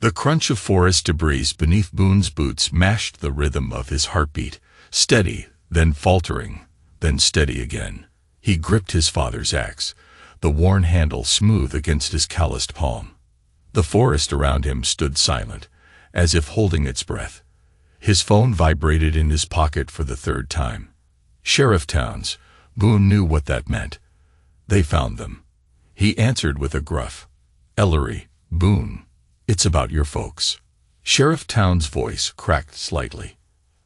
The crunch of forest debris beneath Boone's boots matched the rhythm of his heartbeat, steady, then faltering, then steady again. He gripped his father's axe, the worn handle smooth against his calloused palm. The forest around him stood silent, as if holding its breath. His phone vibrated in his pocket for the third time. Sheriff Towns. Boone knew what that meant. They found them. He answered with a gruff, "Ellery, Boone, it's about your folks." Sheriff Towns' voice cracked slightly.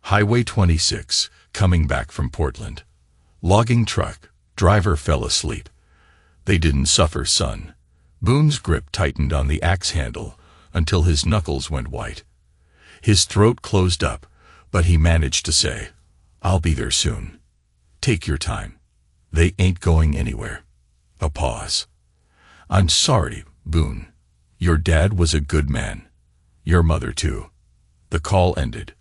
"Highway 26, coming back from Portland. Logging truck, driver fell asleep. They didn't suffer, son." Boone's grip tightened on the axe handle until his knuckles went white. His throat closed up, but he managed to say, "I'll be there soon. Take your time. They ain't going anywhere." A pause. "I'm sorry, Boone. Your dad was a good man. Your mother, too." The call ended.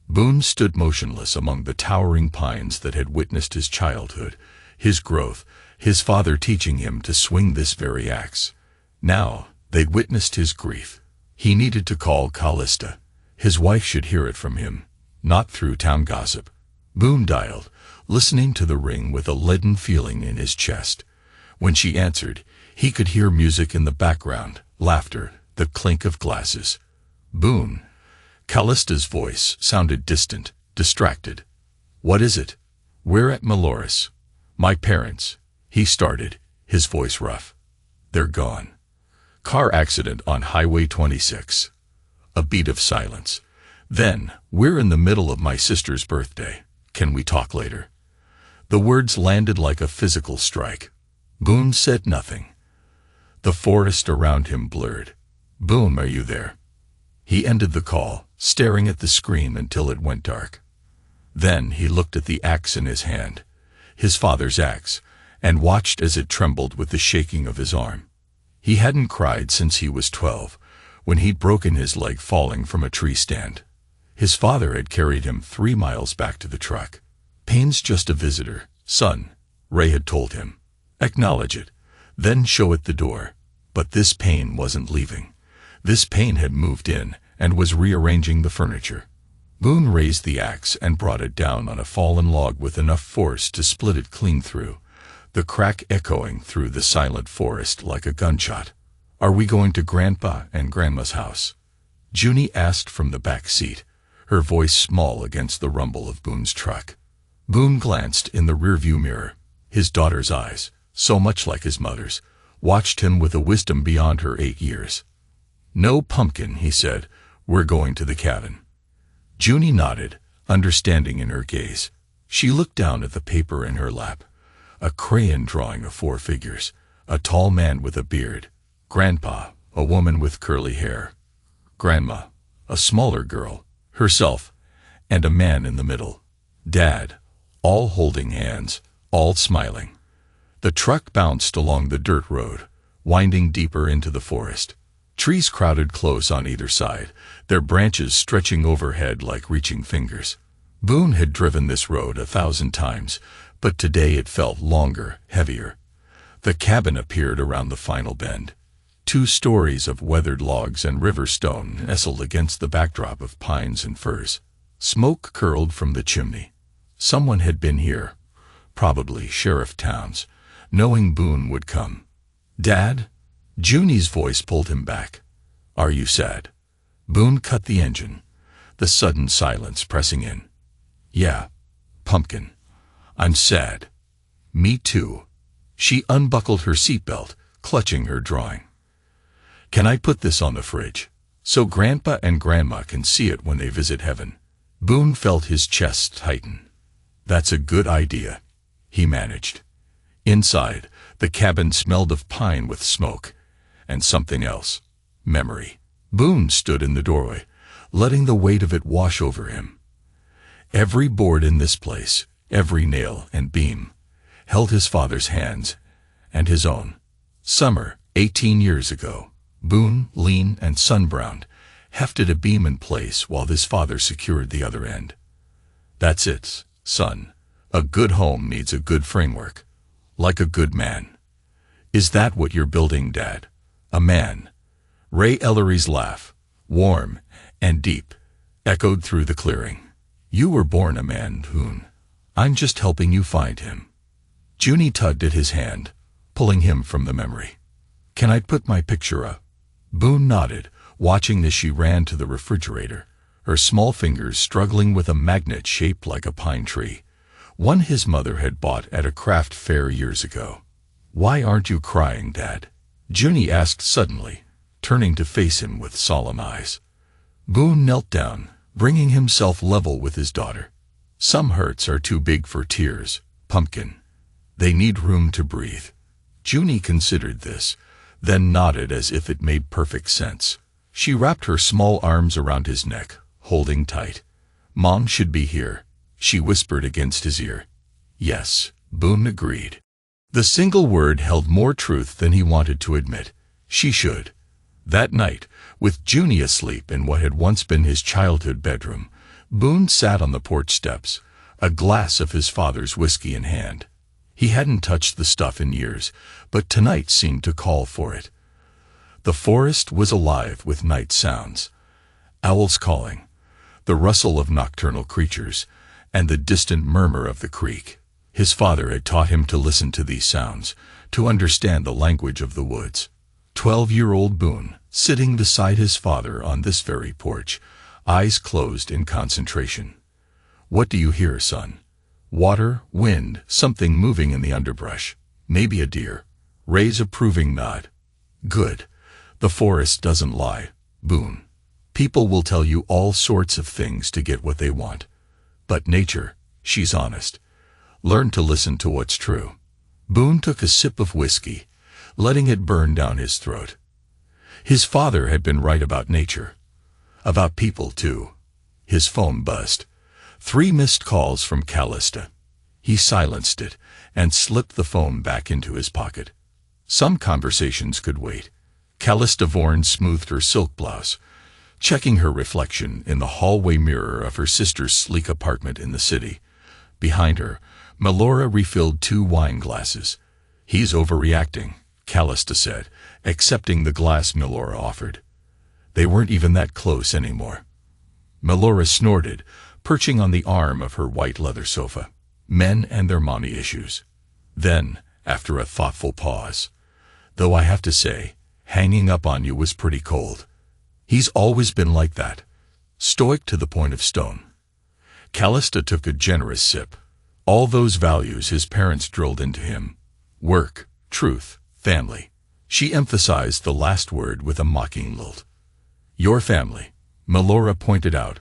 Boone stood motionless among the towering pines that had witnessed his childhood, his growth, his father teaching him to swing this very axe. Now, they'd witnessed his grief. He needed to call Callista. His wife should hear it from him, not through town gossip. Boone dialed, listening to the ring with a leaden feeling in his chest. When she answered, he could hear music in the background, laughter, the clink of glasses. "Boone." Callista's voice sounded distant, distracted. "What is it?" "We're at Maloris. My parents," he started, his voice rough. "They're gone. Car accident on Highway 26. A beat of silence. Then, "We're in the middle of my sister's birthday. Can we talk later?" The words landed like a physical strike. Boone said nothing. The forest around him blurred. "Boone, are you there?" He ended the call, staring at the screen until it went dark. Then he looked at the axe in his hand, his father's axe, and watched as it trembled with the shaking of his arm. He hadn't cried since he was 12, when he'd broken his leg falling from a tree stand. His father had carried him 3 miles back to the truck. "Pain's just a visitor, son," Ray had told him. "Acknowledge it, then show it the door." But this pain wasn't leaving. This pain had moved in and was rearranging the furniture. Boone raised the axe and brought it down on a fallen log with enough force to split it clean through, the crack echoing through the silent forest like a gunshot. "Are we going to Grandpa and Grandma's house?" Junie asked from the back seat, her voice small against the rumble of Boone's truck. Boone glanced in the rearview mirror. His daughter's eyes, so much like his mother's, watched him with a wisdom beyond her 8 years. "No, Pumpkin," he said. "We're going to the cabin." Junie nodded, understanding in her gaze. She looked down at the paper in her lap. A crayon drawing of 4 figures, a tall man with a beard, Grandpa, a woman with curly hair, Grandma, a smaller girl, herself, and a man in the middle, Dad, all holding hands, all smiling. The truck bounced along the dirt road, winding deeper into the forest. Trees crowded close on either side, their branches stretching overhead like reaching fingers. Boone had driven this road 1,000 times, but today it felt longer, heavier. The cabin appeared around the final bend. 2 stories of weathered logs and river stone nestled against the backdrop of pines and firs. Smoke curled from the chimney. Someone had been here, probably Sheriff Towns, knowing Boone would come. "Dad?" Junie's voice pulled him back. "Are you sad?" Boone cut the engine, the sudden silence pressing in. "Yeah, Pumpkin. I'm sad." "Me too." She unbuckled her seatbelt, clutching her drawing. "Can I put this on the fridge, so Grandpa and Grandma can see it when they visit heaven?" Boone felt his chest tighten. "That's a good idea," he managed. Inside, the cabin smelled of pine with smoke, and something else, memory. Boone stood in the doorway, letting the weight of it wash over him. Every board in this place, every nail and beam, held his father's hands and his own. Summer, 18 years ago, Boone, lean and sunbrowned, hefted a beam in place while his father secured the other end. "That's it, son. A good home needs a good framework, like a good man." "Is that what you're building, Dad? A man?" Ray Ellery's laugh, warm and deep, echoed through the clearing. You were born a man, Boone. I'm just helping you find him. Junie tugged at his hand, pulling him from the memory. Can I put my picture up? Boone nodded, watching as she ran to the refrigerator, her small fingers struggling with a magnet shaped like a pine tree, one his mother had bought at a craft fair years ago. Why aren't you crying, Dad? Junie asked suddenly, turning to face him with solemn eyes. Boone knelt down, bringing himself level with his daughter. Some hurts are too big for tears, Pumpkin. They need room to breathe. Junie considered this, then nodded as if it made perfect sense. She wrapped her small arms around his neck, holding tight. Mom should be here, she whispered against his ear. Yes, Boone agreed. The single word held more truth than he wanted to admit. She should. That night, with Junie asleep in what had once been his childhood bedroom, Boone sat on the porch steps, a glass of his father's whiskey in hand. He hadn't touched the stuff in years, but tonight seemed to call for it. The forest was alive with night sounds. Owls calling, the rustle of nocturnal creatures, and the distant murmur of the creek. His father had taught him to listen to these sounds, to understand the language of the woods. 12-year-old Boone, sitting beside his father on this very porch, eyes closed in concentration. What do you hear, son? Water, wind, something moving in the underbrush. Maybe a deer. Ray's approving nod. Good. The forest doesn't lie, Boone. People will tell you all sorts of things to get what they want. But nature, she's honest. Learn to listen to what's true. Boone took a sip of whiskey, letting it burn down his throat. His father had been right about nature. About people, too. His phone buzzed. 3 missed calls from Callista. He silenced it and slipped the phone back into his pocket. Some conversations could wait. Callista Vaughan smoothed her silk blouse, checking her reflection in the hallway mirror of her sister's sleek apartment in the city. Behind her, Melora refilled 2 wine glasses. He's overreacting, Callista said, accepting the glass Melora offered. They weren't even that close anymore. Melora snorted, perching on the arm of her white leather sofa. Men and their mommy issues. Then, after a thoughtful pause, though I have to say, hanging up on you was pretty cold. He's always been like that, stoic to the point of stone. Callista took a generous sip. All those values his parents drilled into him. Work, truth, family. She emphasized the last word with a mocking lilt. Your family, Melora pointed out,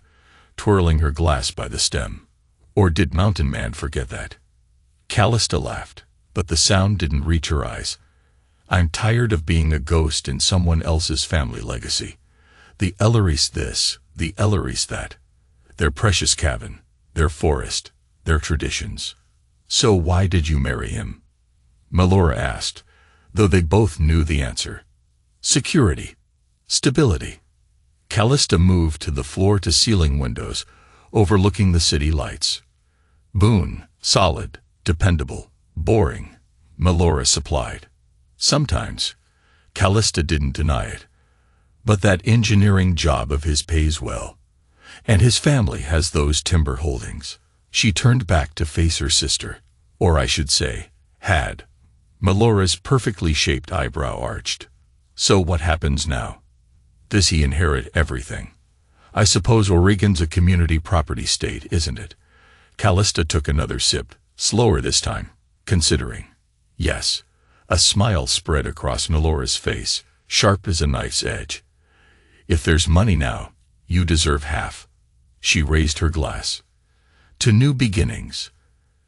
twirling her glass by the stem. Or did Mountain Man forget that? Callista laughed, but the sound didn't reach her eyes. I'm tired of being a ghost in someone else's family legacy. The Ellery's this, the Ellery's that. Their precious cabin, their forest, their traditions. So why did you marry him? Melora asked, though they both knew the answer. Security. Stability. Callista moved to the floor-to-ceiling windows, overlooking the city lights. Boone, solid, dependable, boring, Melora supplied. Sometimes, Callista didn't deny it. But that engineering job of his pays well. And his family has those timber holdings. She turned back to face her sister, or I should say, had. Melora's perfectly shaped eyebrow arched. So what happens now? Does he inherit everything? I suppose Oregon's a community property state, isn't it? Callista took another sip, slower this time, considering. Yes. A smile spread across Melora's face, sharp as a knife's edge. If there's money now, you deserve half. She raised her glass. To new beginnings.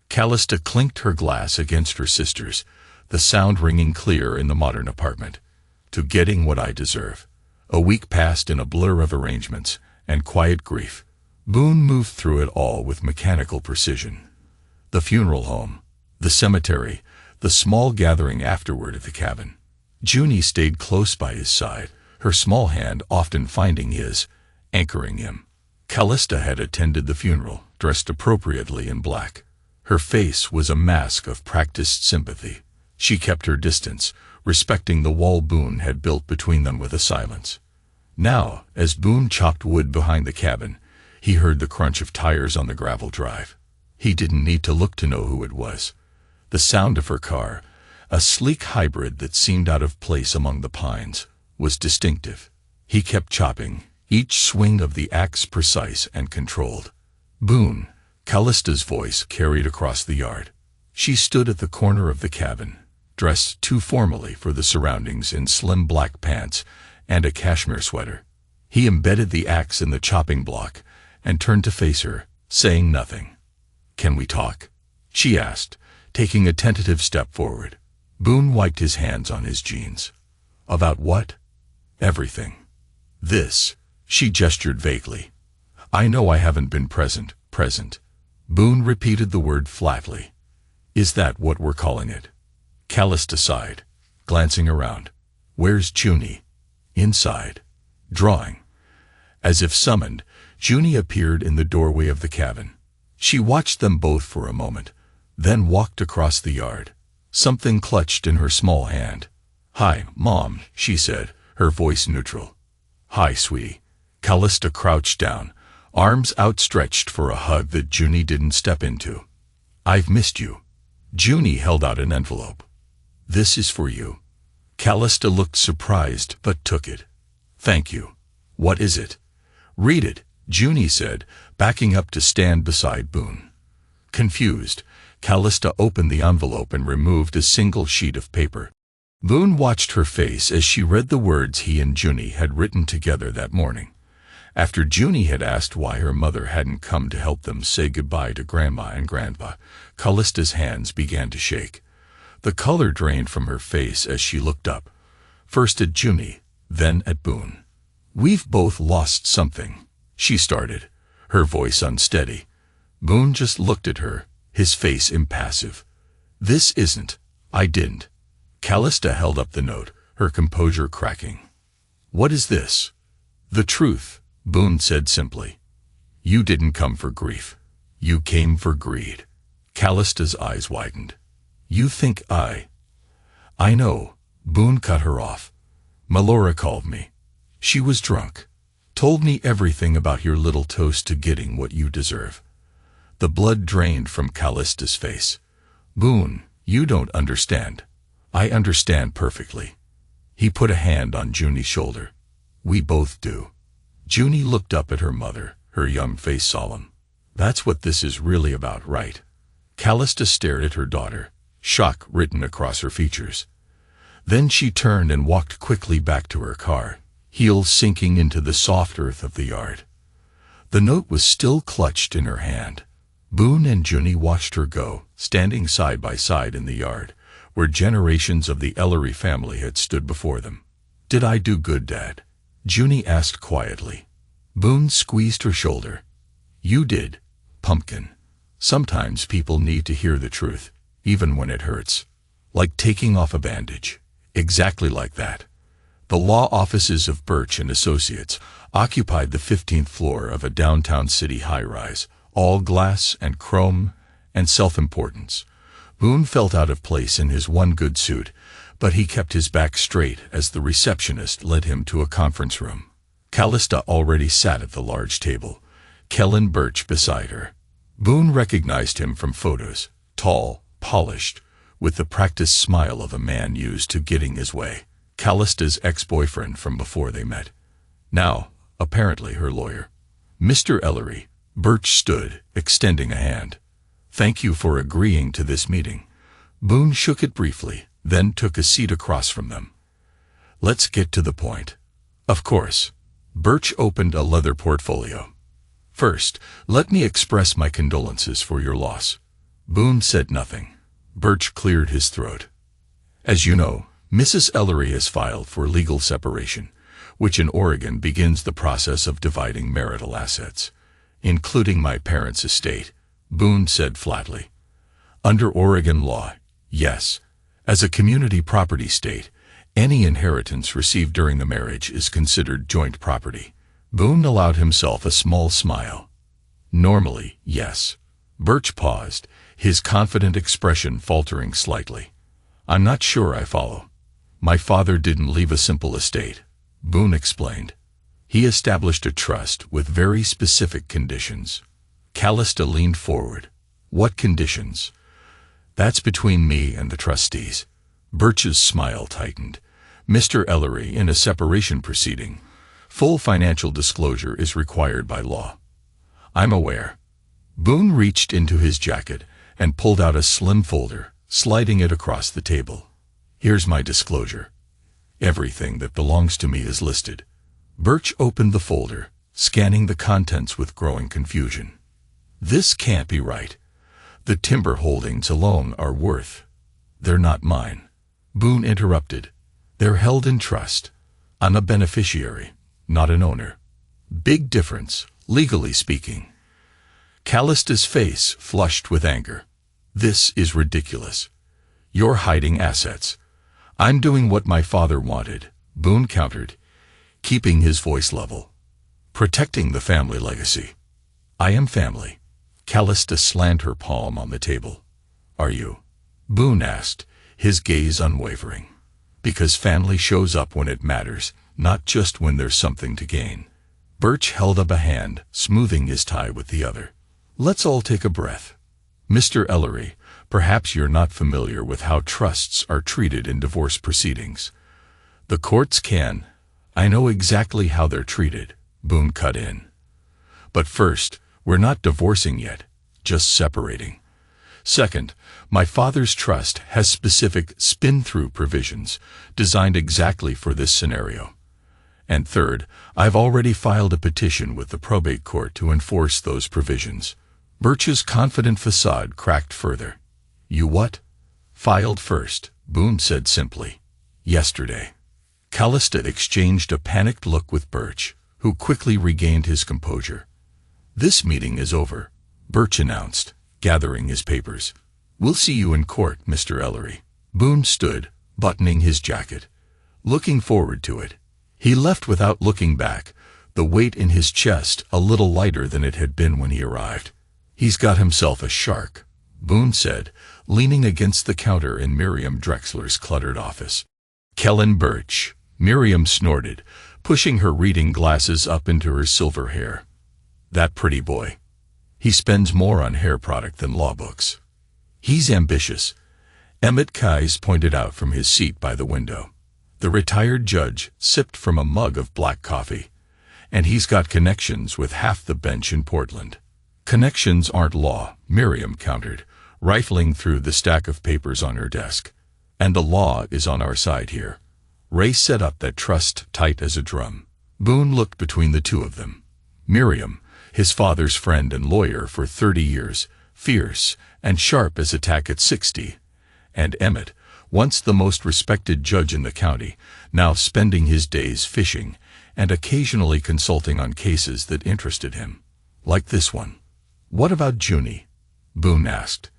Callista clinked her glass against her sister's, the sound ringing clear in the modern apartment. To getting what I deserve. A week passed in a blur of arrangements and quiet grief. Boone moved through it all with mechanical precision. The funeral home, the cemetery, the small gathering afterward at the cabin. Junie stayed close by his side, her small hand often finding his, anchoring him. Callista had attended the funeral, dressed appropriately in black. Her face was a mask of practiced sympathy. She kept her distance, respecting the wall Boone had built between them with a silence. Now, as Boone chopped wood behind the cabin, he heard the crunch of tires on the gravel drive. He didn't need to look to know who it was. The sound of her car, a sleek hybrid that seemed out of place among the pines, was distinctive. He kept chopping, each swing of the axe precise and controlled. Boone, Callista's voice carried across the yard. She stood at the corner of the cabin, dressed too formally for the surroundings in slim black pants and a cashmere sweater. He embedded the axe in the chopping block and turned to face her, saying nothing. "Can we talk?" she asked, taking a tentative step forward. Boone wiped his hands on his jeans. "About what?" "Everything." "This," she gestured vaguely. "I know I haven't been present." Boone repeated the word flatly. "Is that what we're calling it?" Callista sighed, glancing around. "Where's Junie?" "Inside. Drawing." As if summoned, Junie appeared in the doorway of the cabin. She watched them both for a moment, then walked across the yard. Something clutched in her small hand. "Hi, Mom," she said, her voice neutral. "Hi, sweetie." Callista crouched down, arms outstretched for a hug that Junie didn't step into. "I've missed you." Junie held out an envelope. "This is for you." Callista looked surprised but took it. "Thank you. What is it?" "Read it," Junie said, backing up to stand beside Boone. Confused, Callista opened the envelope and removed a single sheet of paper. Boone watched her face as she read the words he and Junie had written together that morning. After Junie had asked why her mother hadn't come to help them say goodbye to Grandma and Grandpa, Callista's hands began to shake. The color drained from her face as she looked up, first at Junie, then at Boone. "We've both lost something," she started, her voice unsteady. Boone just looked at her, his face impassive. "This isn't. I didn't." Callista held up the note, her composure cracking. "What is this?" "The truth," Boone said simply. "You didn't come for grief. You came for greed." Callista's eyes widened. "You think I know," Boone cut her off. "Melora called me. She was drunk. Told me everything about your little toast to getting what you deserve." The blood drained from Callista's face. "Boone, you don't understand." "I understand perfectly." He put a hand on Junie's shoulder. "We both do." Junie looked up at her mother, her young face solemn. "That's what this is really about, right?" Callista stared at her daughter, shock written across her features. Then she turned and walked quickly back to her car, heels sinking into the soft earth of the yard. The note was still clutched in her hand. Boone and Junie watched her go, standing side by side in the yard, where generations of the Ellery family had stood before them. "Did I do good, Dad?" Junie asked quietly. Boone squeezed her shoulder. "You did, pumpkin. Sometimes people need to hear the truth, even when it hurts. Like taking off a bandage. Exactly like that." The law offices of Birch and Associates occupied the 15th floor of a downtown city high-rise, all glass and chrome and self-importance. Boone felt out of place in his one good suit, but he kept his back straight as the receptionist led him to a conference room. Callista already sat at the large table, Kellen Birch beside her. Boone recognized him from photos, tall, polished, with the practiced smile of a man used to getting his way. Callista's ex-boyfriend from before they met. Now, apparently her lawyer. "Mr. Ellery," Birch stood, extending a hand. "Thank you for agreeing to this meeting." Boone shook it briefly, then took a seat across from them. "Let's get to the point." "Of course." Birch opened a leather portfolio. "First, let me express my condolences for your loss." Boone said nothing. Birch cleared his throat. "As you know, Mrs. Ellery has filed for legal separation, which in Oregon begins the process of dividing marital assets, including my parents' estate," Boone said flatly. "Under Oregon law, yes. As a community property state, any inheritance received during the marriage is considered joint property." Boone allowed himself a small smile. "Normally, yes." Birch paused, his confident expression faltering slightly. "I'm not sure I follow." "My father didn't leave a simple estate," Boone explained. He established a trust with very specific conditions. Callista leaned forward. What conditions? That's between me and the trustees. Birch's smile tightened. Mr. Ellery, in a separation proceeding, full financial disclosure is required by law. I'm aware. Boone reached into his jacket and pulled out a slim folder, sliding it across the table. Here's my disclosure. Everything that belongs to me is listed. Birch opened the folder, scanning the contents with growing confusion. This can't be right. The timber holdings alone are worth. They're not mine. Boone interrupted. They're held in trust. I'm a beneficiary, not an owner. Big difference, legally speaking. Callista's face flushed with anger. This is ridiculous. You're hiding assets. I'm doing what my father wanted, Boone countered, keeping his voice level. Protecting the family legacy. I am family. Callista slammed her palm on the table. Are you? Boone asked, his gaze unwavering. Because family shows up when it matters, not just when there's something to gain. Birch held up a hand, smoothing his tie with the other. Let's all take a breath. Mr. Ellery, perhaps you're not familiar with how trusts are treated in divorce proceedings. The courts can. I know exactly how they're treated, Boone cut in. But first, we're not divorcing yet, just separating. Second, my father's trust has specific spin-through provisions designed exactly for this scenario. And third, I've already filed a petition with the probate court to enforce those provisions. Birch's confident facade cracked further. You what? Filed first, Boone said simply. Yesterday. Callista exchanged a panicked look with Birch, who quickly regained his composure. This meeting is over, Birch announced, gathering his papers. We'll see you in court, Mr. Ellery. Boone stood, buttoning his jacket, looking forward to it. He left without looking back, the weight in his chest a little lighter than it had been when he arrived. He's got himself a shark, Boone said, leaning against the counter in Miriam Drexler's cluttered office. Kellen Birch, Miriam snorted, pushing her reading glasses up into her silver hair. That pretty boy. He spends more on hair product than law books. He's ambitious, Emmett Keyes pointed out from his seat by the window. The retired judge sipped from a mug of black coffee. And he's got connections with half the bench in Portland. Connections aren't law, Miriam countered, rifling through the stack of papers on her desk. And the law is on our side here. Ray set up that trust tight as a drum. Boone looked between the two of them. Miriam, his father's friend and lawyer for 30 years, fierce and sharp as a tack at 60. And Emmett, once the most respected judge in the county, now spending his days fishing and occasionally consulting on cases that interested him. Like this one. What about Junie? Boone asked.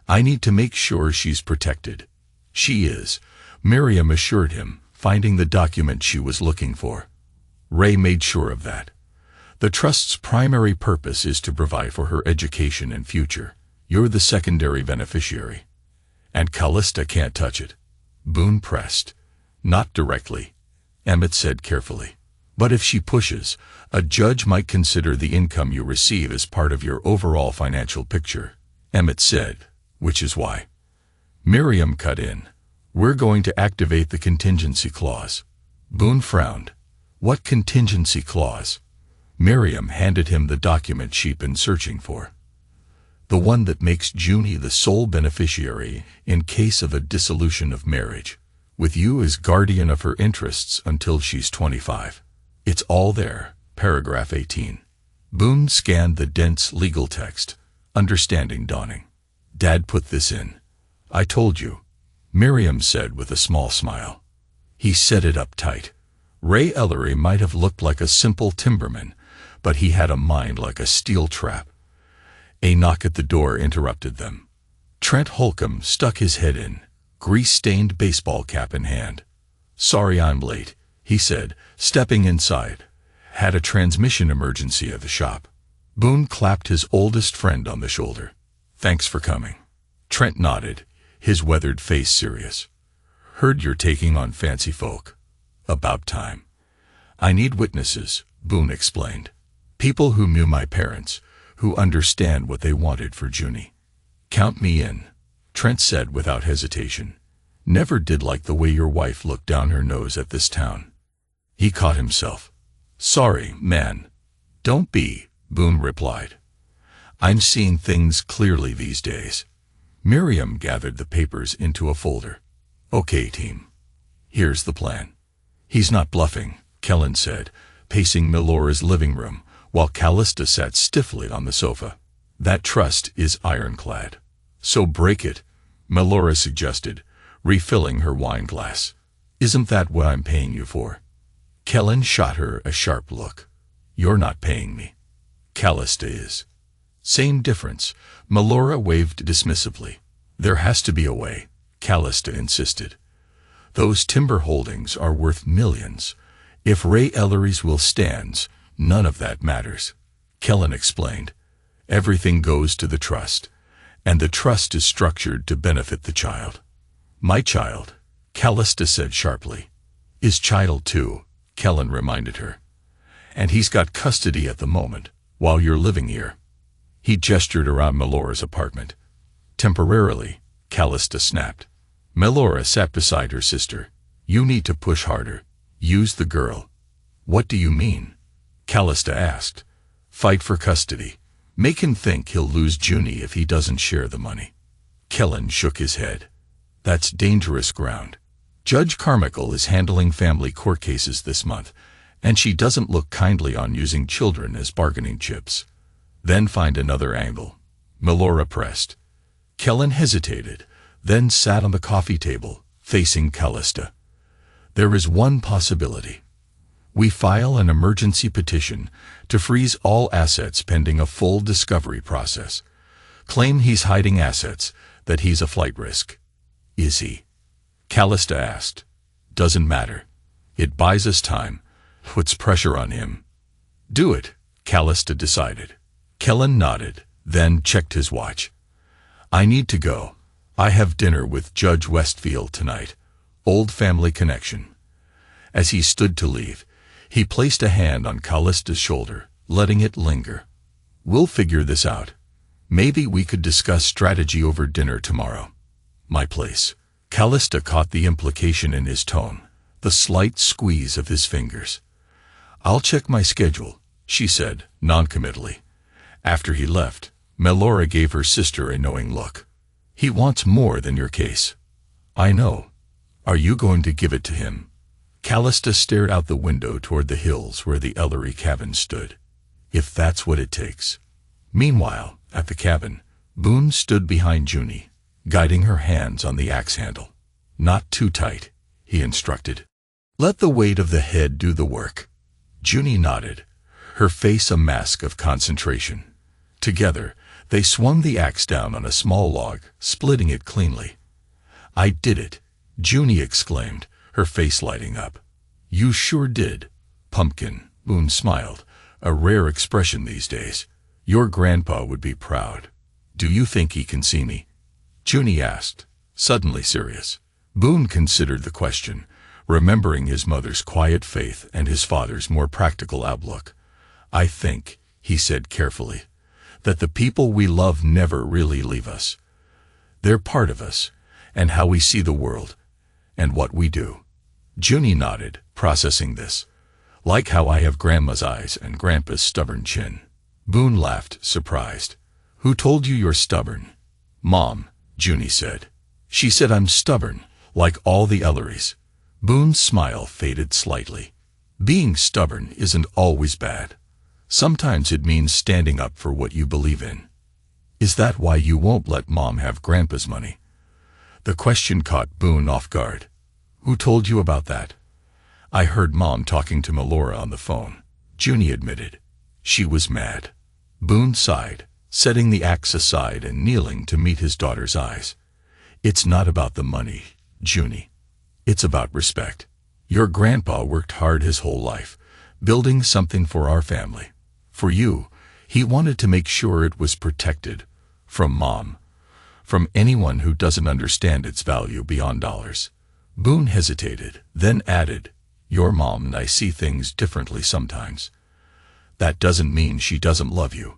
I need to make sure she's protected. She is, Miriam assured him, finding the document she was looking for. Ray made sure of that. The trust's primary purpose is to provide for her education and future. You're the secondary beneficiary. And Callista can't touch it. Boone pressed. Not directly, Emmett said carefully. But if she pushes, a judge might consider the income you receive as part of your overall financial picture, Emmett said, which is why. Miriam cut in. We're going to activate the contingency clause. Boone frowned. What contingency clause? Miriam handed him the document she'd been searching for. The one that makes Junie the sole beneficiary in case of a dissolution of marriage, with you as guardian of her interests until she's 25. It's all there, paragraph 18. Boone scanned the dense legal text, understanding dawning. Dad put this in. I told you, Miriam said with a small smile. He set it up tight. Ray Ellery might have looked like a simple timberman, but he had a mind like a steel trap. A knock at the door interrupted them. Trent Holcomb stuck his head in, grease-stained baseball cap in hand. Sorry I'm late, he said, stepping inside. Had a transmission emergency at the shop. Boone clapped his oldest friend on the shoulder. Thanks for coming. Trent nodded, his weathered face serious. Heard you're taking on fancy folk. About time. I need witnesses, Boone explained. People who knew my parents, who understand what they wanted for Junie. Count me in, Trent said without hesitation. Never did like the way your wife looked down her nose at this town. He caught himself. Sorry, man. Don't be, Boone replied. I'm seeing things clearly these days. Miriam gathered the papers into a folder. Okay, team. Here's the plan. He's not bluffing, Kellen said, pacing Melora's living room, while Callista sat stiffly on the sofa. That trust is ironclad. So break it, Melora suggested, refilling her wine glass. Isn't that what I'm paying you for? Kellen shot her a sharp look. You're not paying me. Callista is. Same difference, Melora waved dismissively. There has to be a way, Callista insisted. Those timber holdings are worth millions. If Ray Ellery's will stands, none of that matters. Kellen explained. Everything goes to the trust, and the trust is structured to benefit the child. My child, Callista said sharply. Is child too, Kellen reminded her. And he's got custody at the moment, while you're living here. He gestured around Melora's apartment. Temporarily, Callista snapped. Melora sat beside her sister. You need to push harder. Use the girl. What do you mean? Callista asked. Fight for custody. Make him think he'll lose Junie if he doesn't share the money. Kellen shook his head. That's dangerous ground. Judge Carmichael is handling family court cases this month, and she doesn't look kindly on using children as bargaining chips. Then find another angle. Melora pressed. Kellen hesitated, then sat on the coffee table, facing Callista. There is one possibility. We file an emergency petition to freeze all assets pending a full discovery process. Claim he's hiding assets, that he's a flight risk. Is he? Callista asked. Doesn't matter. It buys us time, puts pressure on him. Do it, Callista decided. Kellen nodded, then checked his watch. I need to go. I have dinner with Judge Westfield tonight. Old family connection. As he stood to leave, he placed a hand on Callista's shoulder, letting it linger. We'll figure this out. Maybe we could discuss strategy over dinner tomorrow. My place. Callista caught the implication in his tone, the slight squeeze of his fingers. I'll check my schedule, she said, noncommittally. After he left, Melora gave her sister a knowing look. He wants more than your case. I know. Are you going to give it to him? Callista stared out the window toward the hills where the Ellery cabin stood. If that's what it takes. Meanwhile, at the cabin, Boone stood behind Junie, guiding her hands on the axe handle. Not too tight, he instructed. Let the weight of the head do the work. Junie nodded, her face a mask of concentration. Together, they swung the axe down on a small log, splitting it cleanly. I did it, Junie exclaimed, her face lighting up. You sure did, Pumpkin, Boone smiled, a rare expression these days. Your grandpa would be proud. Do you think he can see me? Junie asked, suddenly serious. Boone considered the question, remembering his mother's quiet faith and his father's more practical outlook. I think, he said carefully, that the people we love never really leave us. They're part of us, and how we see the world, and what we do. Junie nodded, processing this. Like how I have Grandma's eyes and Grandpa's stubborn chin. Boone laughed, surprised. Who told you you're stubborn? Mom, Junie said. She said I'm stubborn, like all the Ellerys. Boone's smile faded slightly. Being stubborn isn't always bad. Sometimes it means standing up for what you believe in. Is that why you won't let Mom have Grandpa's money? The question caught Boone off guard. Who told you about that? I heard Mom talking to Melora on the phone, Junie admitted. She was mad. Boone sighed, setting the axe aside and kneeling to meet his daughter's eyes. It's not about the money, Junie. It's about respect. Your grandpa worked hard his whole life, building something for our family. For you, he wanted to make sure it was protected. From Mom. From anyone who doesn't understand its value beyond dollars. Boone hesitated, then added, Your mom and I see things differently sometimes. That doesn't mean she doesn't love you.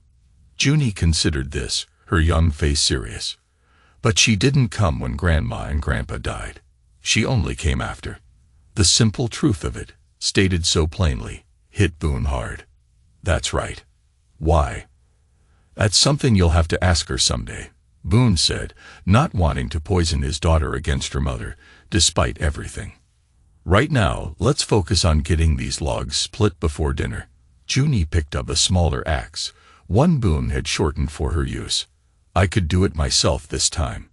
Junie considered this, her young face serious. But she didn't come when Grandma and Grandpa died. She only came after. The simple truth of it, stated so plainly, hit Boone hard. That's right. Why? That's something you'll have to ask her someday, Boone said, not wanting to poison his daughter against her mother, despite everything. Right now, let's focus on getting these logs split before dinner. Junie picked up a smaller axe, one Boone had shortened for her use. I could do it myself this time.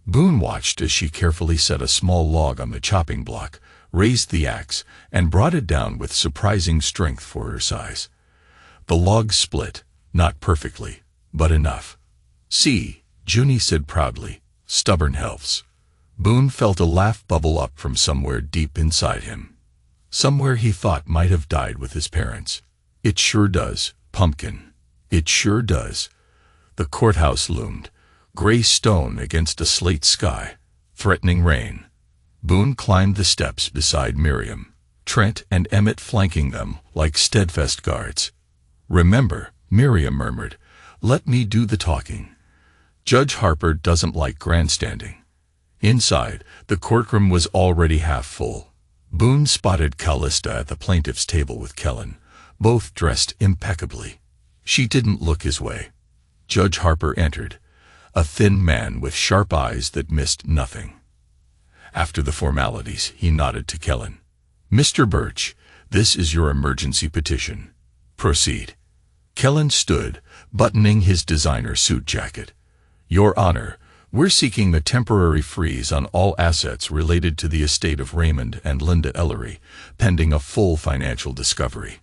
Boone watched as she carefully set a small log on the chopping block, raised the axe, and brought it down with surprising strength for her size. The log split, not perfectly, but enough. See, Junie said proudly, stubborn helps. Boone felt a laugh bubble up from somewhere deep inside him. Somewhere he thought might have died with his parents. It sure does, Pumpkin. It sure does. The courthouse loomed, gray stone against a slate sky, threatening rain. Boone climbed the steps beside Miriam, Trent and Emmett flanking them like steadfast guards. Remember, Miriam murmured, let me do the talking. Judge Harper doesn't like grandstanding. Inside, the courtroom was already half full. Boone spotted Callista at the plaintiff's table with Kellen, both dressed impeccably. She didn't look his way. Judge Harper entered, a thin man with sharp eyes that missed nothing. After the formalities, he nodded to Kellen. Mr. Birch, this is your emergency petition. Proceed. Kellen stood, buttoning his designer suit jacket. Your Honor, we're seeking the temporary freeze on all assets related to the estate of Raymond and Linda Ellery, pending a full financial discovery.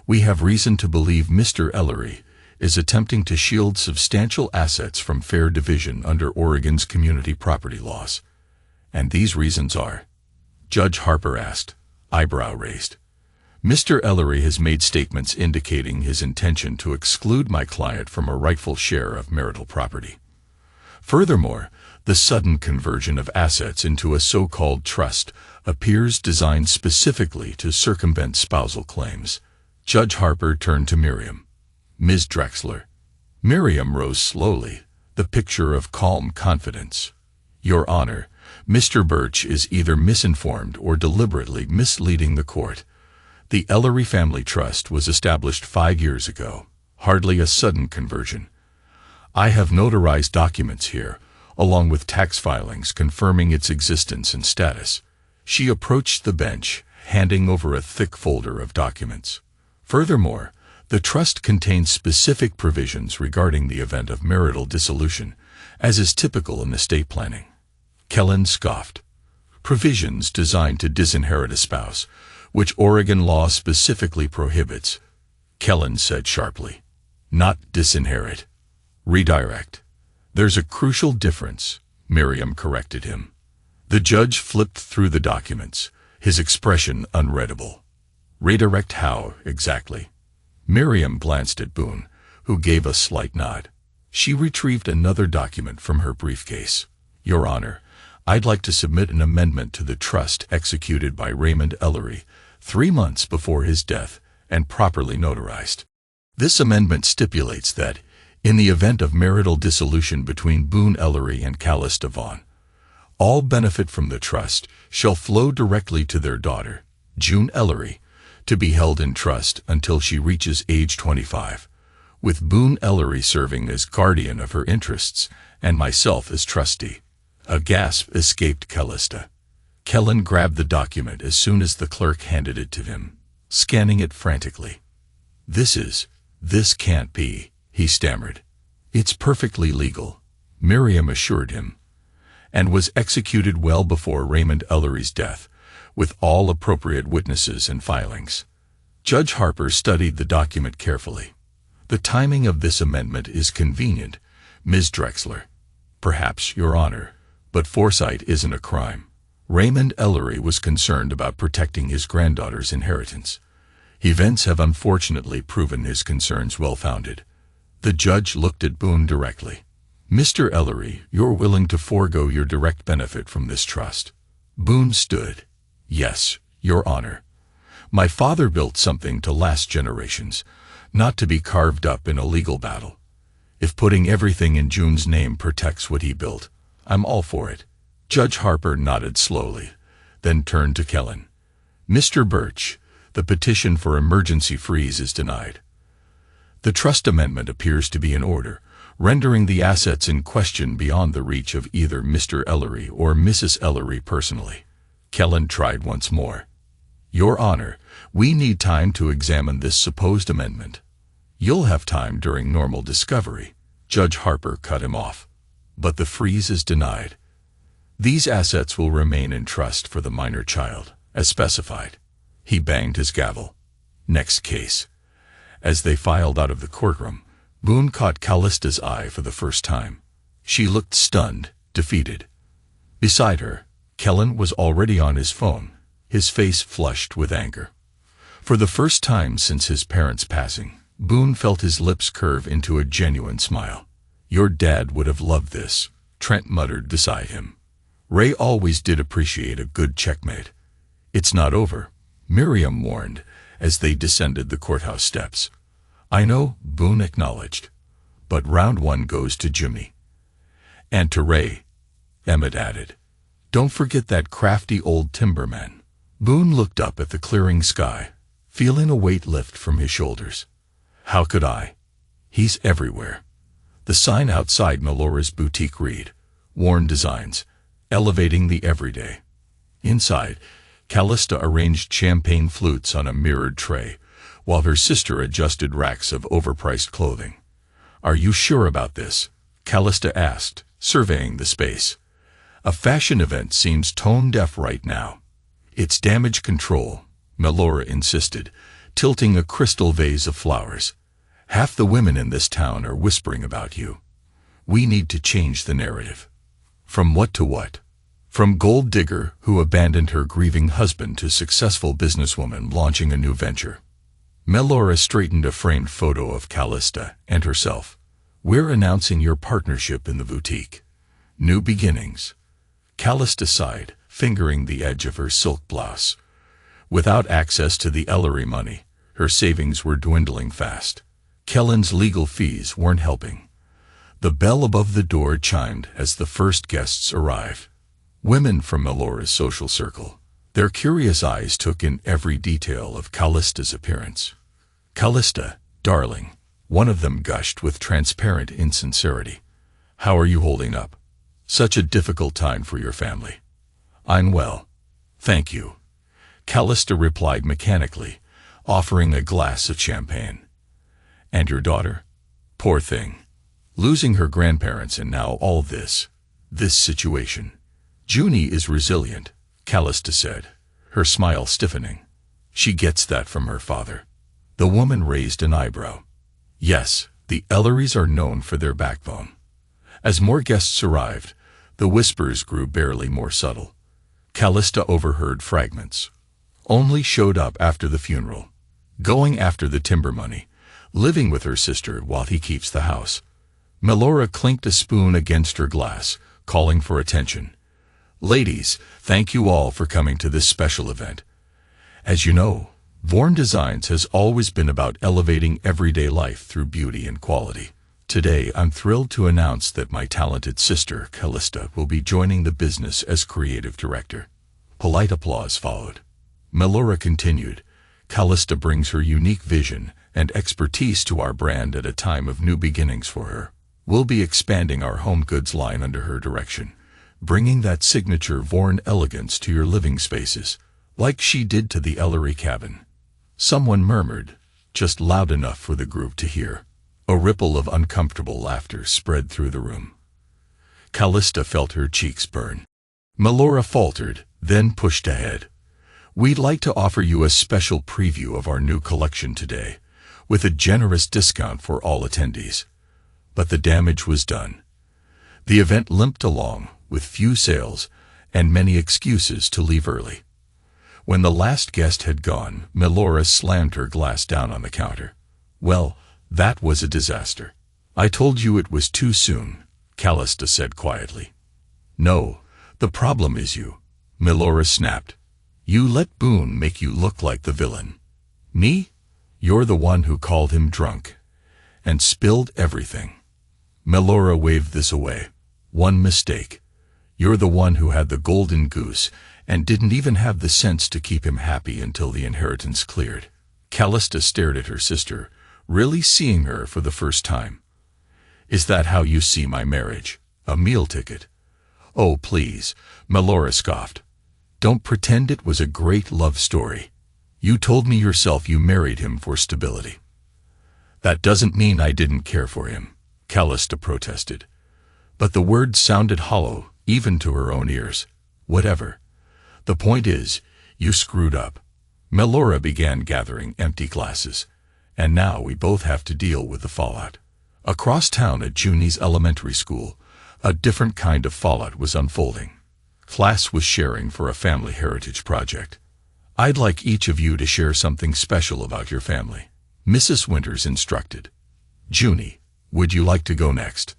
We have reason to believe Mr. Ellery is attempting to shield substantial assets from fair division under Oregon's community property laws. And these reasons are? Judge Harper asked, eyebrow raised. Mr. Ellery has made statements indicating his intention to exclude my client from a rightful share of marital property. Furthermore, the sudden conversion of assets into a so-called trust appears designed specifically to circumvent spousal claims. Judge Harper turned to Miriam. Ms. Drexler. Miriam rose slowly, the picture of calm confidence. Your Honor, Mr. Birch is either misinformed or deliberately misleading the court. The Ellery Family Trust was established 5 years ago, hardly a sudden conversion. I have notarized documents here, along with tax filings confirming its existence and status. She approached the bench, handing over a thick folder of documents. Furthermore, the trust contains specific provisions regarding the event of marital dissolution, as is typical in estate planning. Kellen scoffed. Provisions designed to disinherit a spouse, which Oregon law specifically prohibits. Kellen said sharply. Not disinherit. Redirect. There's a crucial difference, Miriam corrected him. The judge flipped through the documents, his expression unreadable. Redirect how, exactly? Miriam glanced at Boone, who gave a slight nod. She retrieved another document from her briefcase. Your Honor, I'd like to submit an amendment to the trust executed by Raymond Ellery 3 months before his death and properly notarized. This amendment stipulates that, in the event of marital dissolution between Boone Ellery and Callista Vaughn, all benefit from the trust shall flow directly to their daughter, June Ellery, to be held in trust until she reaches age 25, with Boone Ellery serving as guardian of her interests and myself as trustee. A gasp escaped Callista. Kellen grabbed the document as soon as the clerk handed it to him, scanning it frantically. This can't be, he stammered. It's perfectly legal, Miriam assured him, and was executed well before Raymond Ellery's death, with all appropriate witnesses and filings. Judge Harper studied the document carefully. The timing of this amendment is convenient, Ms. Drexler. Perhaps, Your Honor, but foresight isn't a crime. Raymond Ellery was concerned about protecting his granddaughter's inheritance. Events have unfortunately proven his concerns well-founded. The judge looked at Boone directly. Mr. Ellery, you're willing to forego your direct benefit from this trust. Boone stood. Yes, Your Honor. My father built something to last generations, not to be carved up in a legal battle. If putting everything in June's name protects what he built, I'm all for it. Judge Harper nodded slowly, then turned to Kellen. Mr. Birch, the petition for emergency freeze is denied. The trust amendment appears to be in order, rendering the assets in question beyond the reach of either Mr. Ellery or Mrs. Ellery personally. Kellen tried once more. Your Honor, we need time to examine this supposed amendment. You'll have time during normal discovery. Judge Harper cut him off. But the freeze is denied. These assets will remain in trust for the minor child, as specified. He banged his gavel. Next case. As they filed out of the courtroom, Boone caught Callista's eye for the first time. She looked stunned, defeated. Beside her, Kellen was already on his phone, his face flushed with anger. For the first time since his parents' passing, Boone felt his lips curve into a genuine smile. Your dad would have loved this, Trent muttered beside him. Ray always did appreciate a good checkmate. It's not over, Miriam warned as they descended the courthouse steps. I know, Boone acknowledged. But round one goes to Jimmy. And to Ray, Emmett added. Don't forget that crafty old timberman. Boone looked up at the clearing sky, feeling a weight lift from his shoulders. How could I? He's everywhere. The sign outside Melora's boutique read, Worn Designs, elevating the everyday. Inside, Callista arranged champagne flutes on a mirrored tray, while her sister adjusted racks of overpriced clothing. Are you sure about this? Callista asked, surveying the space. A fashion event seems tone-deaf right now. It's damage control, Melora insisted, tilting a crystal vase of flowers. Half the women in this town are whispering about you. We need to change the narrative. From what to what? From gold digger who abandoned her grieving husband to successful businesswoman launching a new venture. Melora straightened a framed photo of Callista and herself. We're announcing your partnership in the boutique. New beginnings. Callista sighed, fingering the edge of her silk blouse. Without access to the Ellery money, her savings were dwindling fast. Kellen's legal fees weren't helping. The bell above the door chimed as the first guests arrived. Women from Melora's social circle. Their curious eyes took in every detail of Callista's appearance. Callista, darling, one of them gushed with transparent insincerity. How are you holding up? Such a difficult time for your family. I'm well. Thank you. Callista replied mechanically, offering a glass of champagne. And your daughter? Poor thing. Losing her grandparents and now all this situation. Junie is resilient, Callista said, her smile stiffening. She gets that from her father. The woman raised an eyebrow. Yes, the Ellerys are known for their backbone. As more guests arrived, the whispers grew barely more subtle. Callista overheard fragments. Only showed up after the funeral. Going after the timber money. Living with her sister while he keeps the house. Melora clinked a spoon against her glass, calling for attention. Ladies, thank you all for coming to this special event. As you know, Worn Designs has always been about elevating everyday life through beauty and quality. Today, I'm thrilled to announce that my talented sister, Callista, will be joining the business as creative director. Polite applause followed. Melora continued, Callista brings her unique vision and expertise to our brand at a time of new beginnings for her. We'll be expanding our home goods line under her direction, bringing that signature Vorn elegance to your living spaces, like she did to the Ellery cabin. Someone murmured, just loud enough for the group to hear. A ripple of uncomfortable laughter spread through the room. Callista felt her cheeks burn. Melora faltered, then pushed ahead. We'd like to offer you a special preview of our new collection today, with a generous discount for all attendees. But the damage was done. The event limped along, with few sales and many excuses to leave early. When the last guest had gone, Melora slammed her glass down on the counter. Well, that was a disaster. I told you it was too soon, Callista said quietly. No, the problem is you, Melora snapped. You let Boone make you look like the villain. Me? You're the one who called him drunk and spilled everything. Melora waved this away. One mistake. You're the one who had the golden goose and didn't even have the sense to keep him happy until the inheritance cleared. Callista stared at her sister, really seeing her for the first time. Is that how you see my marriage? A meal ticket? Oh, please, Melora scoffed. Don't pretend it was a great love story. You told me yourself you married him for stability. That doesn't mean I didn't care for him, Callista protested. But the words sounded hollow, even to her own ears. Whatever. The point is, you screwed up. Melora began gathering empty glasses. And now we both have to deal with the fallout. Across town at Junie's elementary school, a different kind of fallout was unfolding. Class was sharing for a family heritage project. I'd like each of you to share something special about your family, Mrs. Winters instructed. Junie, would you like to go next?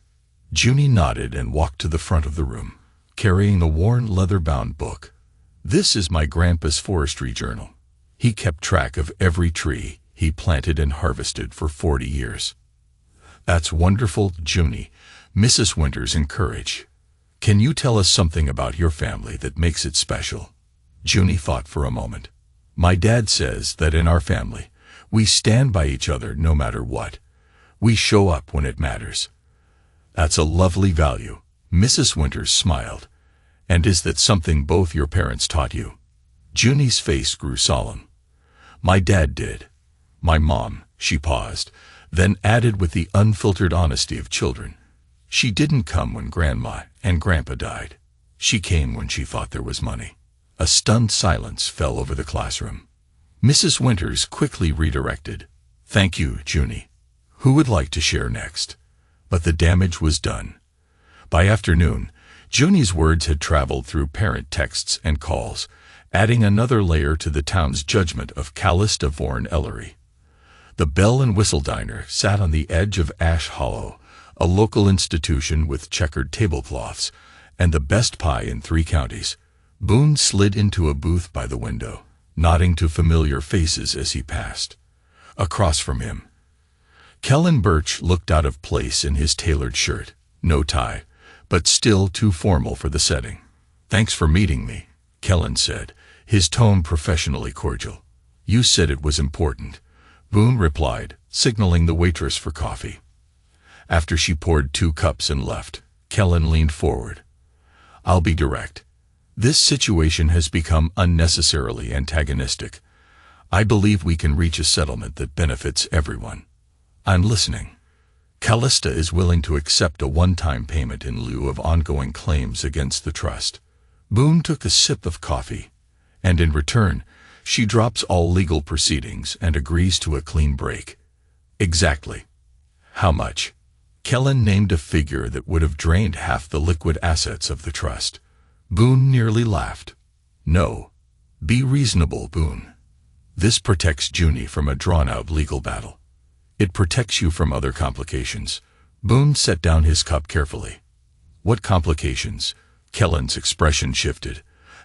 Junie nodded and walked to the front of the room, carrying a worn leather-bound book. This is my grandpa's forestry journal. He kept track of every tree he planted and harvested for 40 years. That's wonderful, Junie, Mrs. Winters encouraged. Can you tell us something about your family that makes it special? Junie thought for a moment. My dad says that in our family, we stand by each other no matter what. We show up when it matters. That's a lovely value, Mrs. Winters smiled. And is that something both your parents taught you? Junie's face grew solemn. My dad did. My mom, she paused, then added with the unfiltered honesty of children. She didn't come when Grandma and Grandpa died. She came when she thought there was money. A stunned silence fell over the classroom. Mrs. Winters quickly redirected. Thank you, Junie. Who would like to share next? But the damage was done. By afternoon, Junie's words had traveled through parent texts and calls, adding another layer to the town's judgment of Callista Vaughan Ellery. The Bell and Whistle Diner sat on the edge of Ash Hollow, a local institution with checkered tablecloths and the best pie in 3 counties. Boone slid into a booth by the window, nodding to familiar faces as he passed. Across from him, Kellen Birch looked out of place in his tailored shirt, no tie, but still too formal for the setting. Thanks for meeting me, Kellen said, his tone professionally cordial. You said it was important, Boone replied, signaling the waitress for coffee. After she poured 2 cups and left, Kellen leaned forward. I'll be direct. This situation has become unnecessarily antagonistic. I believe we can reach a settlement that benefits everyone. I'm listening. Callista is willing to accept a one-time payment in lieu of ongoing claims against the trust. Boone took a sip of coffee, and in return, she drops all legal proceedings and agrees to a clean break. Exactly. How much? Kellen named a figure that would have drained half the liquid assets of the trust. Boone nearly laughed. No. Be reasonable, Boone. This protects Junie from a drawn-out legal battle. It protects you from other complications. Boone set down his cup carefully. What complications? Kellen's expression shifted.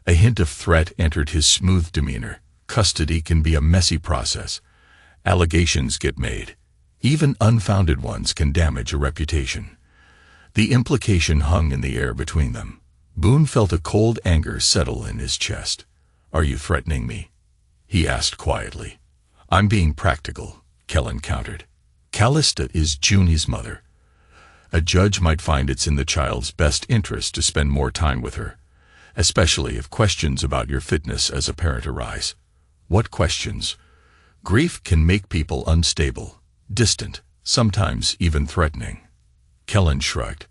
A hint of threat entered his smooth demeanor. Custody can be a messy process. Allegations get made. Even unfounded ones can damage a reputation. The implication hung in the air between them. Boone felt a cold anger settle in his chest. Are you threatening me? He asked quietly. I'm being practical, Kellen countered. Callista is Junie's mother. A judge might find it's in the child's best interest to spend more time with her, especially if questions about your fitness as a parent arise. What questions? Grief can make people unstable, distant, sometimes even threatening. Kellen shrugged.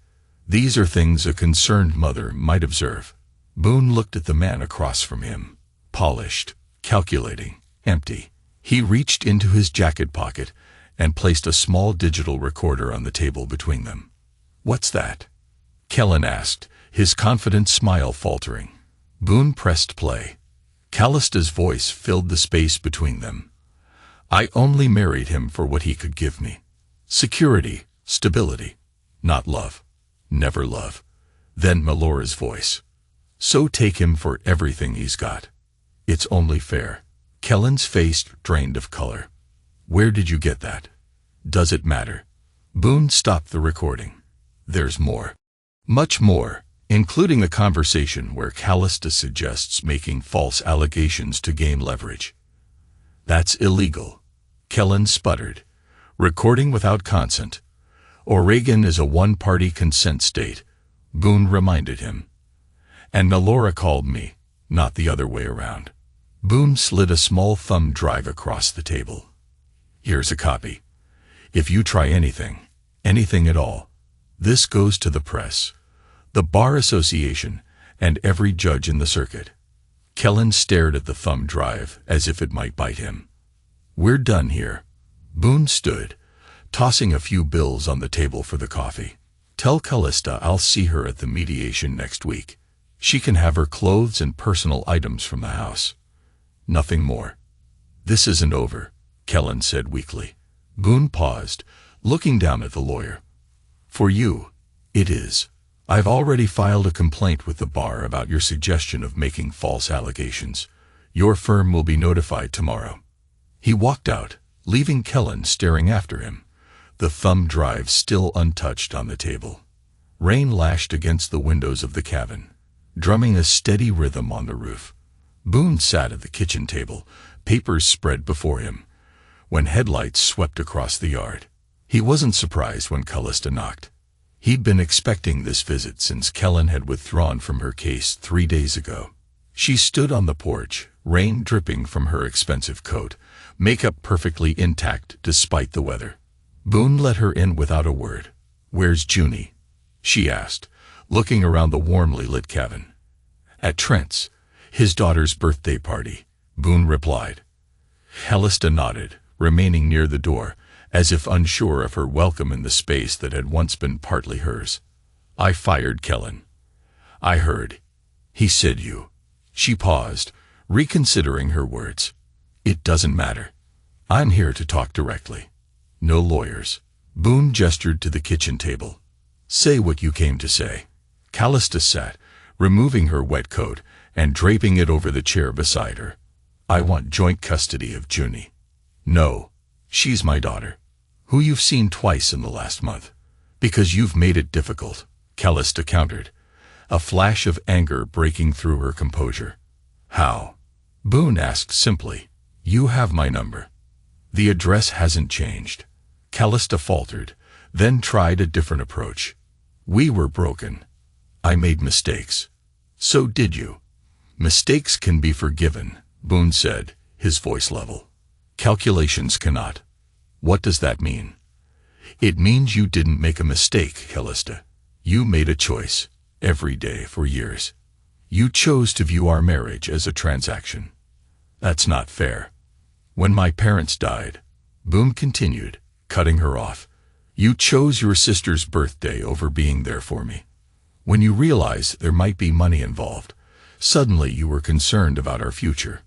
These are things a concerned mother might observe. Boone looked at the man across from him. Polished, calculating, empty. He reached into his jacket pocket and placed a small digital recorder on the table between them. What's that? Kellen asked, his confident smile faltering. Boone pressed play. Callista's voice filled the space between them. I only married him for what he could give me. Security, stability, not love. Never love. Then Melora's voice. So take him for everything he's got. It's only fair. Kellen's face drained of color. Where did you get that? Does it matter? Boone stopped the recording. There's more. Much more, including a conversation where Callista suggests making false allegations to gain leverage. That's illegal. Kellen sputtered. Recording without consent. Oregon is a one-party consent state, Boone reminded him. And Nalora called me, not the other way around. Boone slid a small thumb drive across the table. Here's a copy. If you try anything at all, this goes to the press, the Bar Association, and every judge in the circuit. Kellen stared at the thumb drive as if it might bite him. We're done here. Boone stood, tossing a few bills on the table for the coffee. Tell Callista I'll see her at the mediation next week. She can have her clothes and personal items from the house. Nothing more. This isn't over, Kellen said weakly. Boone paused, looking down at the lawyer. For you, it is. I've already filed a complaint with the bar about your suggestion of making false allegations. Your firm will be notified tomorrow. He walked out, leaving Kellen staring after him, the thumb drive still untouched on the table. Rain lashed against the windows of the cabin, drumming a steady rhythm on the roof. Boone sat at the kitchen table, papers spread before him, when headlights swept across the yard. He wasn't surprised when Callista knocked. He'd been expecting this visit since Kellen had withdrawn from her case 3 days ago. She stood on the porch, rain dripping from her expensive coat, makeup perfectly intact despite the weather. Boone let her in without a word. Where's Junie? She asked, looking around the warmly lit cabin. At Trent's, his daughter's birthday party, Boone replied. Callista nodded, remaining near the door, as if unsure of her welcome in the space that had once been partly hers. I fired Kellen. I heard. He said you. She paused, reconsidering her words. It doesn't matter. I'm here to talk directly. No lawyers. Boone gestured to the kitchen table. Say what you came to say. Callista sat, removing her wet coat and draping it over the chair beside her. I want joint custody of Junie. No. She's my daughter, who you've seen twice in the last month. Because you've made it difficult, Callista countered, a flash of anger breaking through her composure. How? Boone asked simply. You have my number. The address hasn't changed. Callista faltered, then tried a different approach. We were broken. I made mistakes. So did you. Mistakes can be forgiven, Boone said, his voice level. Calculations cannot. What does that mean? It means you didn't make a mistake, Callista. You made a choice, every day for years. You chose to view our marriage as a transaction. That's not fair. When my parents died, Boone continued, cutting her off, you chose your sister's birthday over being there for me. When you realized there might be money involved, suddenly you were concerned about our future.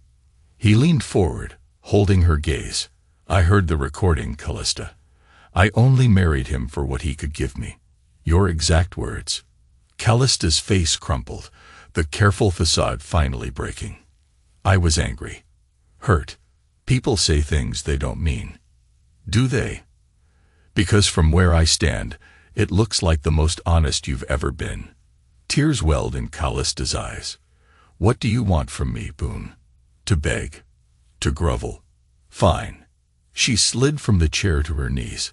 He leaned forward, holding her gaze. I heard the recording, Callista. I only married him for what he could give me. Your exact words. Callista's face crumpled, the careful facade finally breaking. I was angry. Hurt. People say things they don't mean. Do they? Because from where I stand, it looks like the most honest you've ever been. Tears welled in Callista's eyes. What do you want from me, Boone? To beg? To grovel? Fine. She slid from the chair to her knees.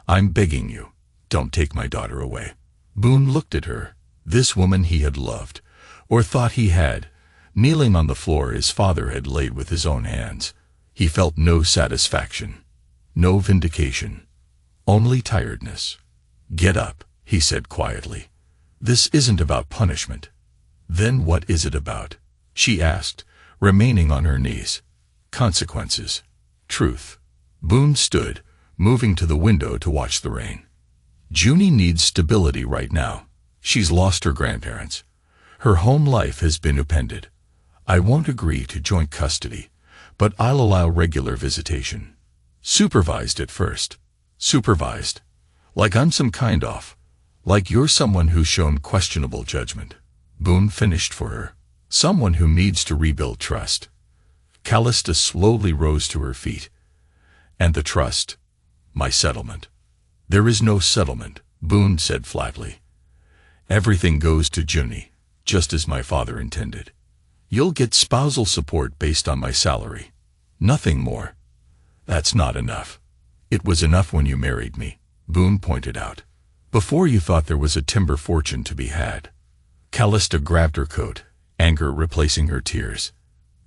I'm begging you, don't take my daughter away. Boone looked at her, this woman he had loved, or thought he had, kneeling on the floor his father had laid with his own hands. He felt no satisfaction, no vindication, only tiredness. Get up, he said quietly. This isn't about punishment. Then what is it about? She asked, remaining on her knees. Consequences. Truth. Boone stood, moving to the window to watch the rain. Junie needs stability right now. She's lost her grandparents. Her home life has been upended. I won't agree to joint custody, but I'll allow regular visitation. Supervised at first. Supervised. Like I'm some kind of. Like you're someone who's shown questionable judgment. Boone finished for her. Someone who needs to rebuild trust. Callista slowly rose to her feet. And the trust? My settlement. There is no settlement, Boone said flatly. Everything goes to Junie, just as my father intended. You'll get spousal support based on my salary. Nothing more. That's not enough. It was enough when you married me, Boone pointed out. Before you thought there was a timber fortune to be had. Callista grabbed her coat, anger replacing her tears.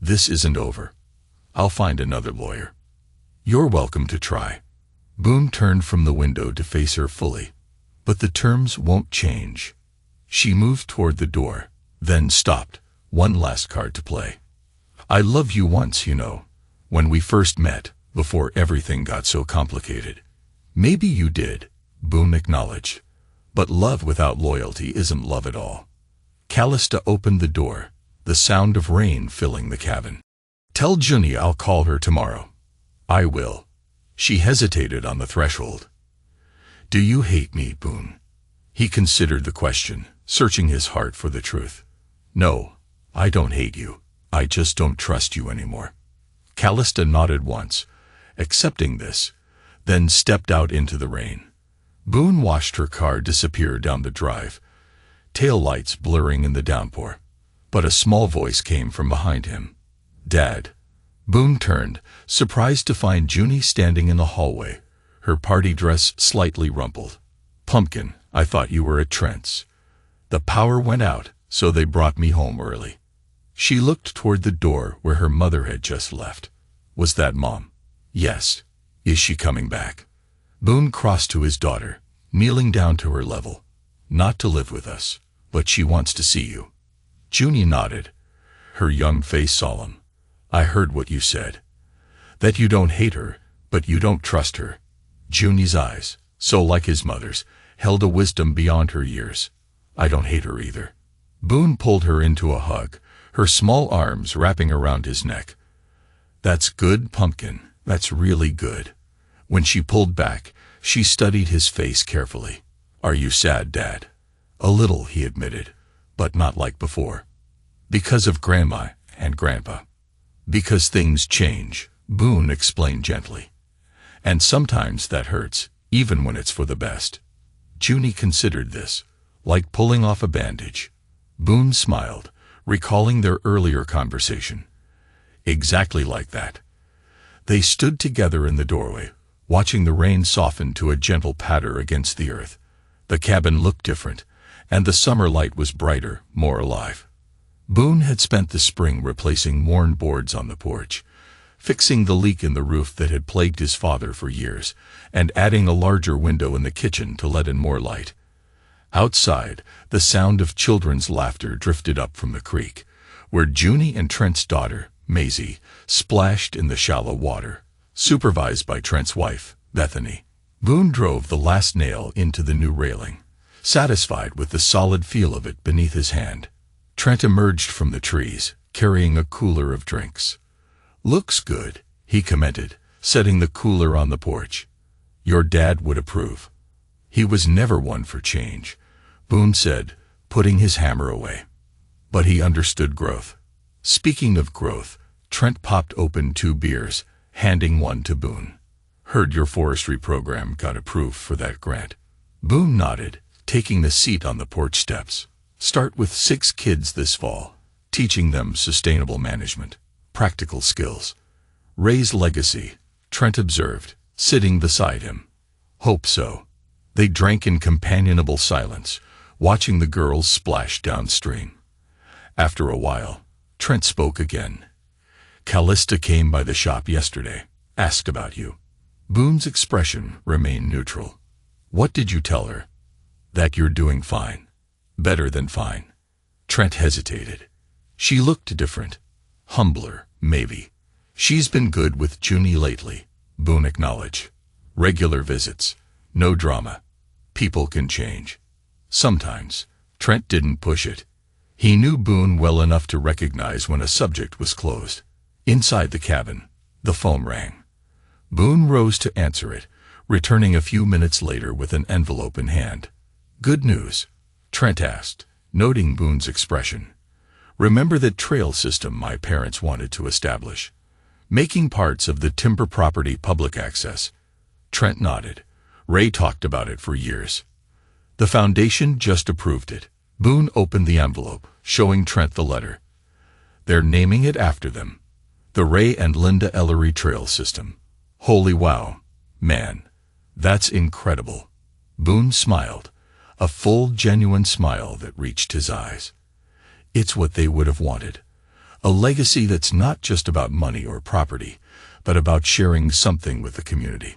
This isn't over. I'll find another lawyer. You're welcome to try. Boone turned from the window to face her fully. But the terms won't change. She moved toward the door, then stopped. One last card to play. I loved you once, you know, when we first met, before everything got so complicated. Maybe you did, Boone acknowledged. But love without loyalty isn't love at all. Callista opened the door, the sound of rain filling the cabin. Tell Junie I'll call her tomorrow. I will. She hesitated on the threshold. Do you hate me, Boone? He considered the question, searching his heart for the truth. No, I don't hate you. I just don't trust you anymore. Callista nodded once, accepting this, then stepped out into the rain. Boone watched her car disappear down the drive, tail lights blurring in the downpour. But a small voice came from behind him. Dad. Boone turned, surprised to find Junie standing in the hallway, her party dress slightly rumpled. Pumpkin, I thought you were at Trent's. The power went out, so they brought me home early. She looked toward the door where her mother had just left. Was that Mom? Yes. Is she coming back? Boone crossed to his daughter, kneeling down to her level. Not to live with us, but she wants to see you. Junie nodded, her young face solemn. I heard what you said. That you don't hate her, but you don't trust her. Junie's eyes, so like his mother's, held a wisdom beyond her years. I don't hate her either. Boone pulled her into a hug, her small arms wrapping around his neck. That's good, Pumpkin. That's really good. When she pulled back, she studied his face carefully. Are you sad, Dad? A little, he admitted, but not like before. Because of Grandma and Grandpa. Because things change, Boone explained gently. And sometimes that hurts, even when it's for the best. Junie considered this, like pulling off a bandage. Boone smiled, recalling their earlier conversation. Exactly like that. They stood together in the doorway, watching the rain soften to a gentle patter against the earth. The cabin looked different, and the summer light was brighter, more alive. Boone had spent the spring replacing worn boards on the porch, fixing the leak in the roof that had plagued his father for years, and adding a larger window in the kitchen to let in more light. Outside, the sound of children's laughter drifted up from the creek, where Junie and Trent's daughter, Maisie, splashed in the shallow water, supervised by Trent's wife, Bethany. Boone drove the last nail into the new railing, satisfied with the solid feel of it beneath his hand. Trent emerged from the trees, carrying a cooler of drinks. Looks good, he commented, setting the cooler on the porch. Your dad would approve. He was never one for change, Boone said, putting his hammer away. But he understood growth. Speaking of growth, Trent popped open 2 beers, handing one to Boone. Heard your forestry program got approved for that grant. Boone nodded, taking the seat on the porch steps. Start with 6 kids this fall, teaching them sustainable management, practical skills. Raise legacy, Trent observed, sitting beside him. Hope so. They drank in companionable silence, watching the girls splash downstream. After a while, Trent spoke again. Callista came by the shop yesterday, asked about you. Boone's expression remained neutral. What did you tell her? That you're doing fine. Better than fine. Trent hesitated. She looked different. Humbler, maybe. She's been good with Junie lately, Boone acknowledged. Regular visits. No drama. People can change. Sometimes. Trent didn't push it. He knew Boone well enough to recognize when a subject was closed. Inside the cabin, the phone rang. Boone rose to answer it, returning a few minutes later with an envelope in hand. Good news, Trent asked, noting Boone's expression. Remember that trail system my parents wanted to establish? making parts of the timber property public access. Trent nodded. Ray talked about it for years. The foundation just approved it. Boone opened the envelope, showing Trent the letter. They're naming it after them. The Ray and Linda Ellery Trail System. Holy wow, man. That's incredible. Boone smiled, a full, genuine smile that reached his eyes. It's what they would have wanted. A legacy that's not just about money or property, but about sharing something with the community.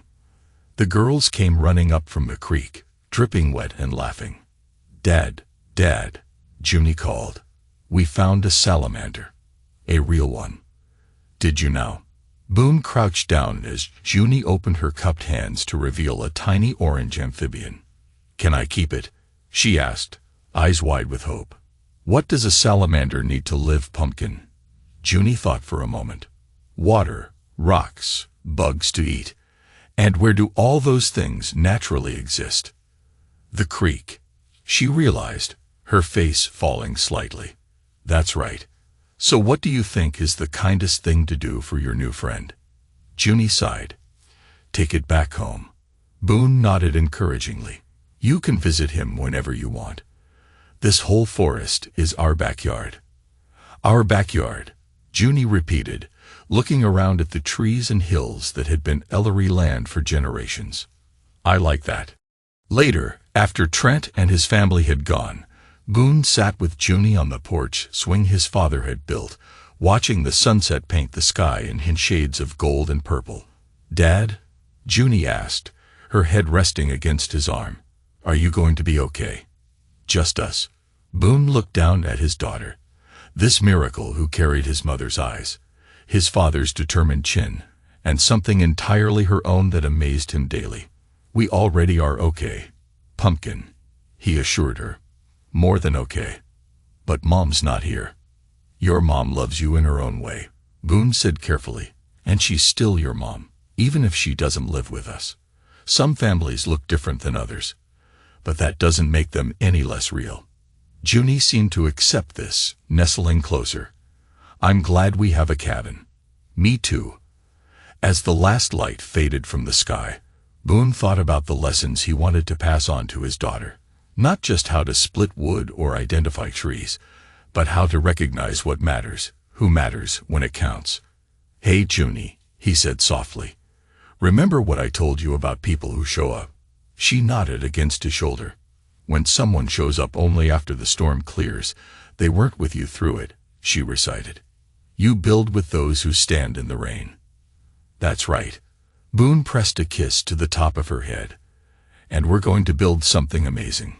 The girls came running up from the creek, dripping wet and laughing. Dad, Dad, Junie called. We found a salamander. A real one. Did you now? Boone crouched down as Junie opened her cupped hands to reveal a tiny orange amphibian. Can I keep it? She asked, eyes wide with hope. What does a salamander need to live, Pumpkin? Junie thought for a moment. Water, rocks, bugs to eat. And where do all those things naturally exist? The creek. She realized, her face falling slightly. That's right. So what do you think is the kindest thing to do for your new friend? Junie sighed. Take it back home. Boone nodded encouragingly. You can visit him whenever you want. This whole forest is our backyard. Our backyard, Junie repeated, looking around at the trees and hills that had been Ellery land for generations. I like that. Later, after Trent and his family had gone, Boone sat with Junie on the porch swing his father had built, watching the sunset paint the sky in shades of gold and purple. Dad? Junie asked, her head resting against his arm. Are you going to be okay? Just us. Boone looked down at his daughter. This miracle who carried his mother's eyes, his father's determined chin, and something entirely her own that amazed him daily. We already are okay, Pumpkin, he assured her. More than okay. But Mom's not here. Your mom loves you in her own way, Boone said carefully, and she's still your mom, even if she doesn't live with us. Some families look different than others, but that doesn't make them any less real. Junie seemed to accept this, nestling closer. I'm glad we have a cabin. Me too. As the last light faded from the sky, Boone thought about the lessons he wanted to pass on to his daughter. Not just how to split wood or identify trees, but how to recognize what matters, who matters when it counts. Hey, Junie, he said softly. Remember what I told you about people who show up? She nodded against his shoulder. When someone shows up only after the storm clears, they weren't with you through it, she recited. You build with those who stand in the rain. That's right. Boone pressed a kiss to the top of her head. And we're going to build something amazing.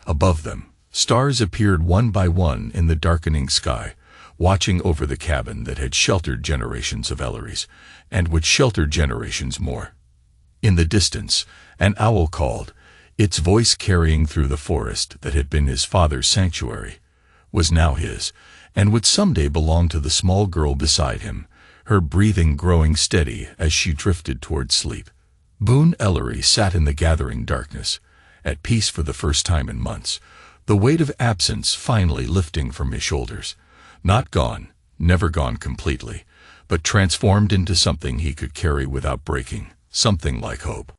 Above them, stars appeared one by one in the darkening sky, watching over the cabin that had sheltered generations of Ellerys, and would shelter generations more. In the distance, an owl called, its voice carrying through the forest that had been his father's sanctuary, was now his, and would someday belong to the small girl beside him, her breathing growing steady as she drifted toward sleep. Boone Ellery sat in the gathering darkness, at peace for the first time in months, the weight of absence finally lifting from his shoulders. Not gone, never gone completely, but transformed into something he could carry without breaking, something like hope.